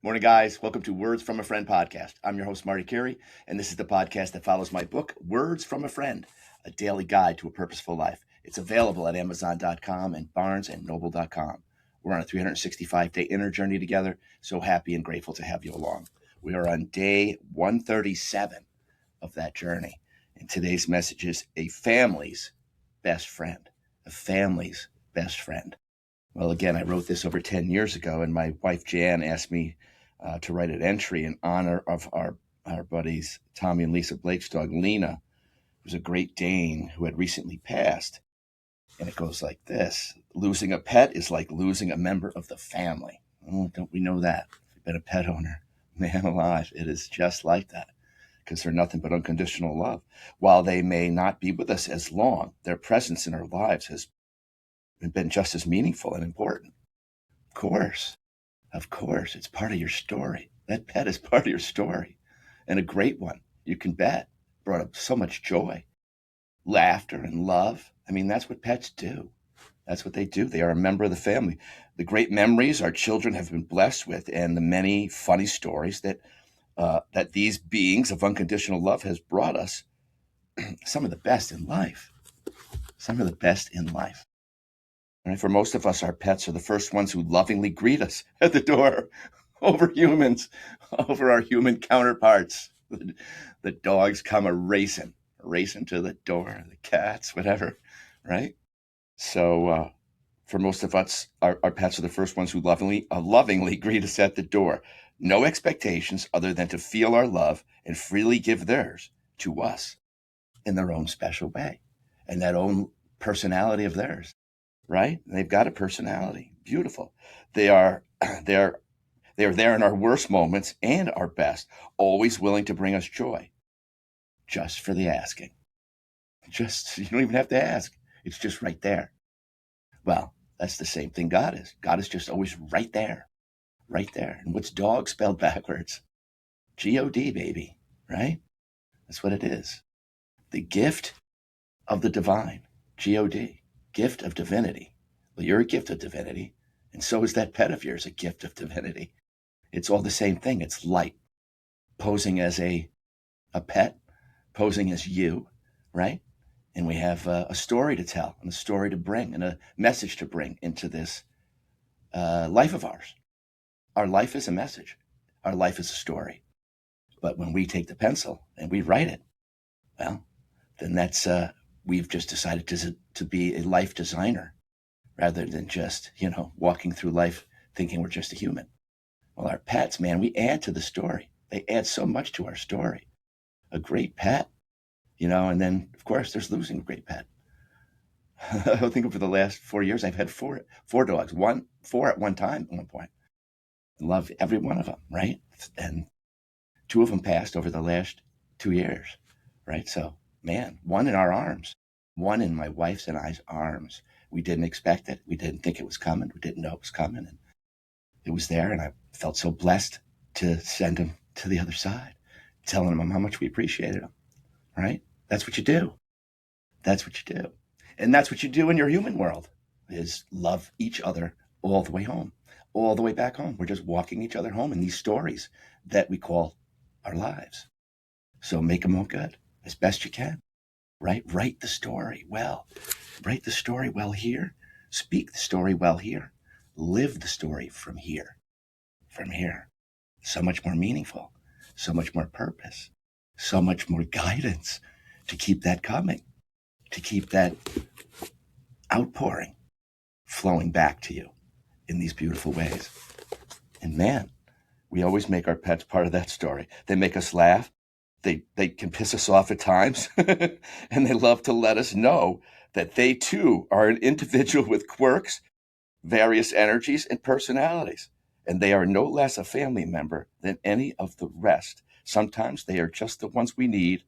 Morning, guys. Welcome to Words from a Friend podcast. I'm your host, Marty Carey, and this is the podcast that follows my book, Words from a Friend, a daily guide to a purposeful life. It's available at Amazon.com and BarnesandNoble.com. We're on a 365-day inner journey together. So happy and grateful to have you along. We are on day 137 of that journey. And today's message is a family's best friend. A family's best friend. Well, again, I wrote this over 10 years ago, and my wife, Jan, asked me to write an entry in honor of our buddies, Tommy and Lisa Blake's dog, Lena, who's a Great Dane who had recently passed. And it goes like this: losing a pet is like losing a member of the family. Oh, don't we know that? If you've been a pet owner, man alive, it is just like that, because they're nothing but unconditional love. While they may not be with us as long, their presence in our lives has been just as meaningful and important. Of course, it's part of your story. That pet is part of your story, and a great one. You can bet. Brought up so much joy, laughter, and love. I mean, that's what pets do. That's what they do. They are a member of the family. The great memories our children have been blessed with, and the many funny stories that these beings of unconditional love has brought us, some of the best in life. Some of the best in life. Right? For most of us, our pets are the first ones who lovingly greet us at the door over humans, over our human counterparts. The dogs come racing to the door, the cats, whatever, right? So for most of us, our pets are the first ones who lovingly greet us at the door. No expectations other than to feel our love and freely give theirs to us in their own special way and that own personality of theirs. Right? They've got a personality. Beautiful. They are there in our worst moments and our best, always willing to bring us joy. Just for the asking. You don't even have to ask. It's just right there. Well, that's the same thing God is. God is just always right there. Right there. And what's dog spelled backwards? G-O-D, baby. Right? That's what it is. The gift of the divine. G-O-D. Gift of divinity. Well, you're a gift of divinity, and so is that pet of yours a gift of divinity. It's all the same thing. It's light, posing as a pet, posing as you, right? And we have a story to tell, and a story to bring, and a message to bring into this life of ours. Our life is a message. Our life is a story. But when we take the pencil and we write it, well, then that's we've just decided to be a life designer rather than just, walking through life thinking we're just a human. Well, our pets, man, we add to the story. They add so much to our story. A great pet, and then, of course, there's losing a great pet. I think over the last 4 years, I've had four dogs, four at one time at one point. I love every one of them, right? And two of them passed over the last 2 years, right? So, man, one in our arms, one in my wife's and I's arms. We didn't expect it. We didn't think it was coming. We didn't know it was coming. And it was there. And I felt so blessed to send him to the other side, telling him how much we appreciated him, right? That's what you do. That's what you do. And that's what you do in your human world, is love each other all the way home, all the way back home. We're just walking each other home in these stories that we call our lives. So make them all good as best you can, right? Write the story well. Write the story well here. Speak the story well here. Live the story from here. From here. So much more meaningful. So much more purpose. So much more guidance to keep that coming. To keep that outpouring flowing back to you in these beautiful ways. And man, we always make our pets part of that story. They make us laugh. They can piss us off at times. And they love to let us know that they too are an individual with quirks, various energies, and personalities. And they are no less a family member than any of the rest. Sometimes they are just the ones we need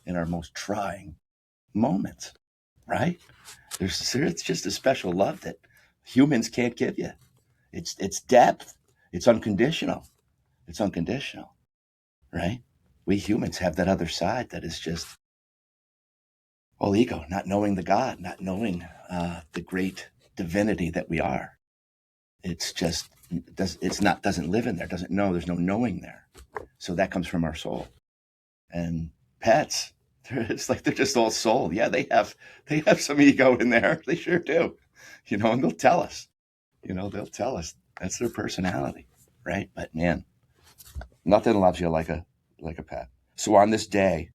in our most trying moments, right? It's just a special love that humans can't give you. It's depth. It's unconditional. It's unconditional, right? We humans have that other side that is just all ego, not knowing the God, not knowing the great divinity that we are. doesn't live in there, doesn't know, there's no knowing there. So that comes from our soul. And pets, it's like they're just all soul. Yeah, they have some ego in there. They sure do. And they'll tell us. They'll tell us that's their personality, right? But man, nothing loves you like a pet. So on this day,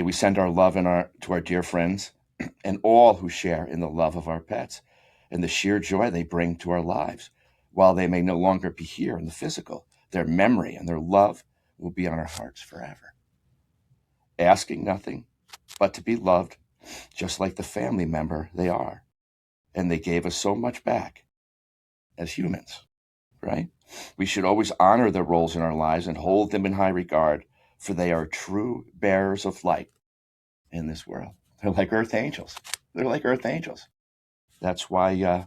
we send our love to our dear friends and all who share in the love of our pets and the sheer joy they bring to our lives. While they may no longer be here in the physical, their memory and their love will be on our hearts forever. Asking nothing but to be loved, just like the family member they are. And they gave us so much back as humans, right? We should always honor their roles in our lives and hold them in high regard, for they are true bearers of light in this world. They're like earth angels. That's why,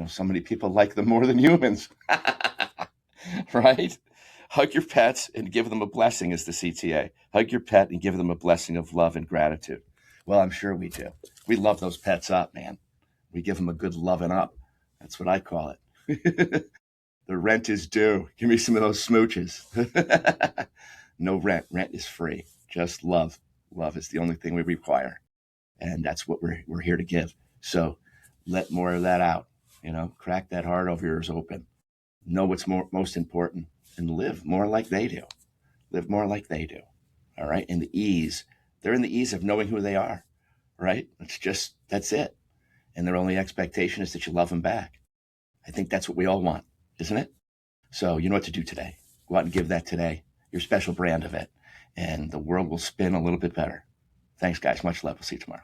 so many people like them more than humans, right? Hug your pets and give them a blessing, is the CTA. Hug your pet and give them a blessing of love and gratitude. Well, I'm sure we do. We love those pets up, man. We give them a good loving up. That's what I call it. The rent is due. Give me some of those smooches. No rent. Rent is free. Just love. Love is the only thing we require. And that's what we're here to give. So let more of that out. Crack that heart of yours open. Know what's most important and live more like they do. Live more like they do. All right. In the ease. They're in the ease of knowing who they are. Right. That's it. And their only expectation is that you love them back. I think that's what we all want, isn't it? So you know what to do today. Go out and give that today, your special brand of it, and the world will spin a little bit better. Thanks, guys. Much love. We'll see you tomorrow.